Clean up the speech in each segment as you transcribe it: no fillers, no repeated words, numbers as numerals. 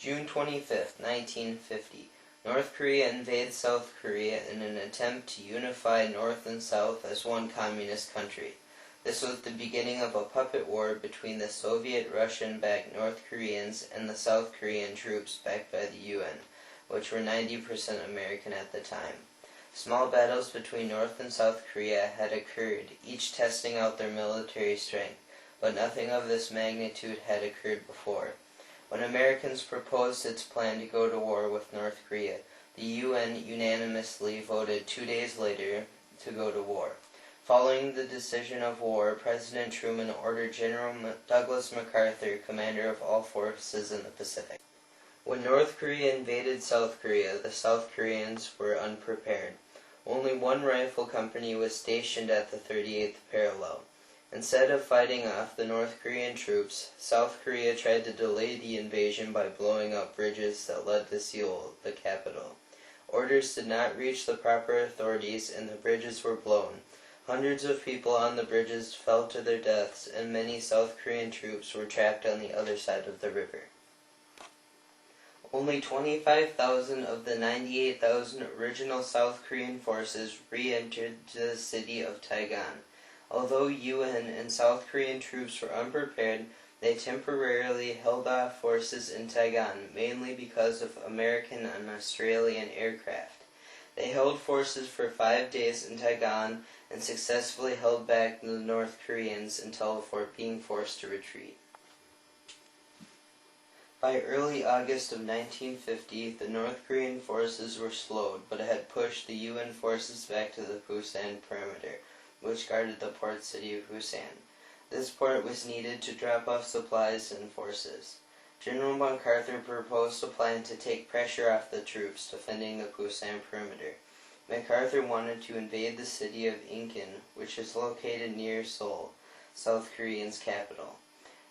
June 25, 1950. North Korea invades South Korea in an attempt to unify North and South as one communist country. This was the beginning of a puppet war between the Soviet Russian-backed North Koreans and the South Korean troops backed by the UN, which were 90% American at the time. Small battles between North and South Korea had occurred, each testing out their military strength, but nothing of this magnitude had occurred before. When Americans proposed its plan to go to war with North Korea, the UN unanimously voted 2 days later to go to war. Following the decision of war, President Truman ordered General Douglas MacArthur, commander of all forces in the Pacific. When North Korea invaded South Korea, the South Koreans were unprepared. Only one rifle company was stationed at the 38th parallel. Instead of fighting off the North Korean troops, South Korea tried to delay the invasion by blowing up bridges that led to Seoul, the capital. Orders did not reach the proper authorities and the bridges were blown. Hundreds of people on the bridges fell to their deaths and many South Korean troops were trapped on the other side of the river. Only 25,000 of the 98,000 original South Korean forces re-entered the city of Taegan. Although UN and South Korean troops were unprepared, they temporarily held off forces in Taegan, mainly because of American and Australian aircraft. They held forces for 5 days in Taegan and successfully held back the North Koreans until being forced to retreat. By early August of 1950, the North Korean forces were slowed, but had pushed the UN forces back to the Busan perimeter, which guarded the port city of Busan. This port was needed to drop off supplies and forces. General MacArthur proposed a plan to take pressure off the troops defending the Busan perimeter. MacArthur wanted to invade the city of Incheon, which is located near Seoul, South Korea's capital.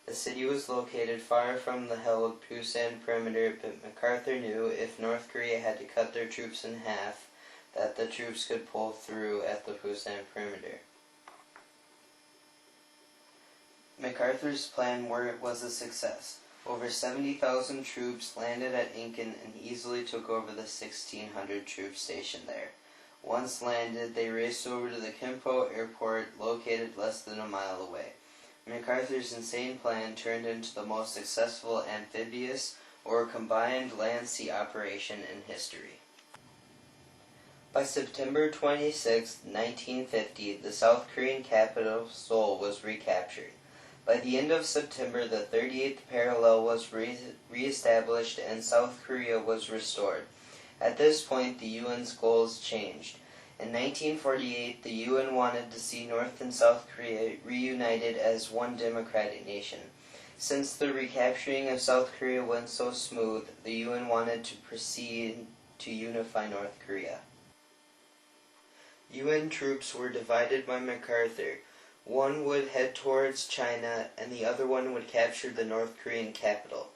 The city was located far from the held Busan perimeter, but MacArthur knew if North Korea had to cut their troops in half, that the troops could pull through at the Busan perimeter. MacArthur's plan was a success. Over 70,000 troops landed at Incheon and easily took over the 1,600 troops stationed there. Once landed, they raced over to the Kimpo airport, located less than a mile away. MacArthur's insane plan turned into the most successful amphibious or combined land-sea operation in history. By September 26, 1950, the South Korean capital, Seoul, was recaptured. By the end of September, the 38th parallel was re-established and South Korea was restored. At this point, the UN's goals changed. In 1948, the UN wanted to see North and South Korea reunited as one democratic nation. Since the recapturing of South Korea went so smooth, the UN wanted to proceed to unify North Korea. UN troops were divided by MacArthur. One would head towards China, and the other one would capture the North Korean capital.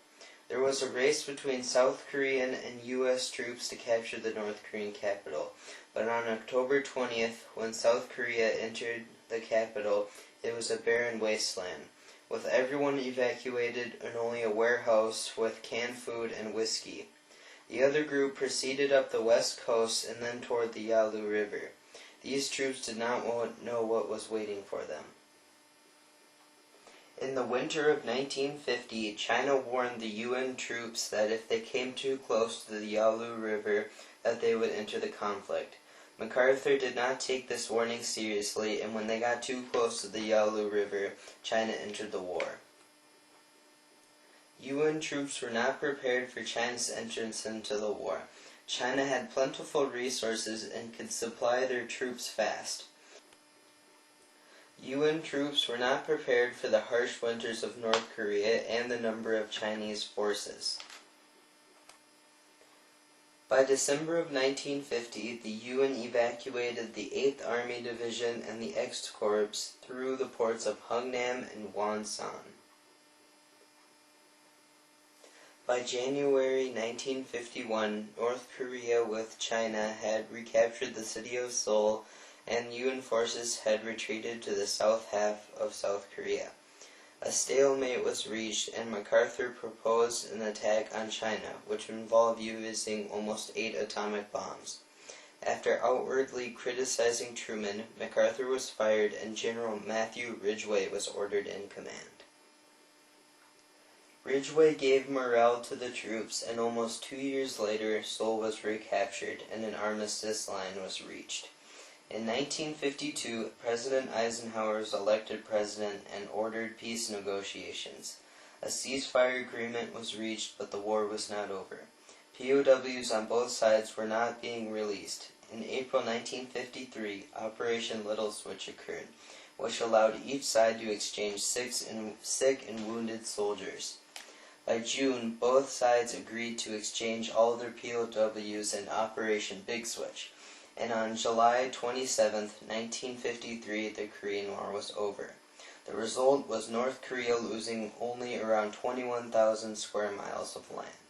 There was a race between South Korean and U.S. troops to capture the North Korean capital, but on October 20th, when South Korea entered the capital, it was a barren wasteland, with everyone evacuated and only a warehouse with canned food and whiskey. The other group proceeded up the west coast and then toward the Yalu River. These troops did not know what was waiting for them. In the winter of 1950, China warned the UN troops that if they came too close to the Yalu River, that they would enter the conflict. MacArthur did not take this warning seriously, and when they got too close to the Yalu River, China entered the war. UN troops were not prepared for China's entrance into the war. China had plentiful resources and could supply their troops fast. UN troops were not prepared for the harsh winters of North Korea and the number of Chinese forces. By December of 1950, the UN evacuated the 8th Army Division and the X-Corps through the ports of Hungnam and Wonsan. By January 1951, North Korea with China had recaptured the city of Seoul, and UN forces had retreated to the south half of South Korea. A stalemate was reached, and MacArthur proposed an attack on China, which involved using almost 8 atomic bombs. After outwardly criticizing Truman, MacArthur was fired and General Matthew Ridgway was ordered in command. Ridgway gave morale to the troops, and almost 2 years later, Seoul was recaptured and an armistice line was reached. In 1952, President Eisenhower was elected president and ordered peace negotiations. A ceasefire agreement was reached, but the war was not over. POWs on both sides were not being released. In April 1953, Operation Little Switch occurred, which allowed each side to exchange sick and wounded soldiers. By June, both sides agreed to exchange all their POWs in Operation Big Switch, and on July 27, 1953, the Korean War was over. The result was North Korea losing only around 21,000 square miles of land.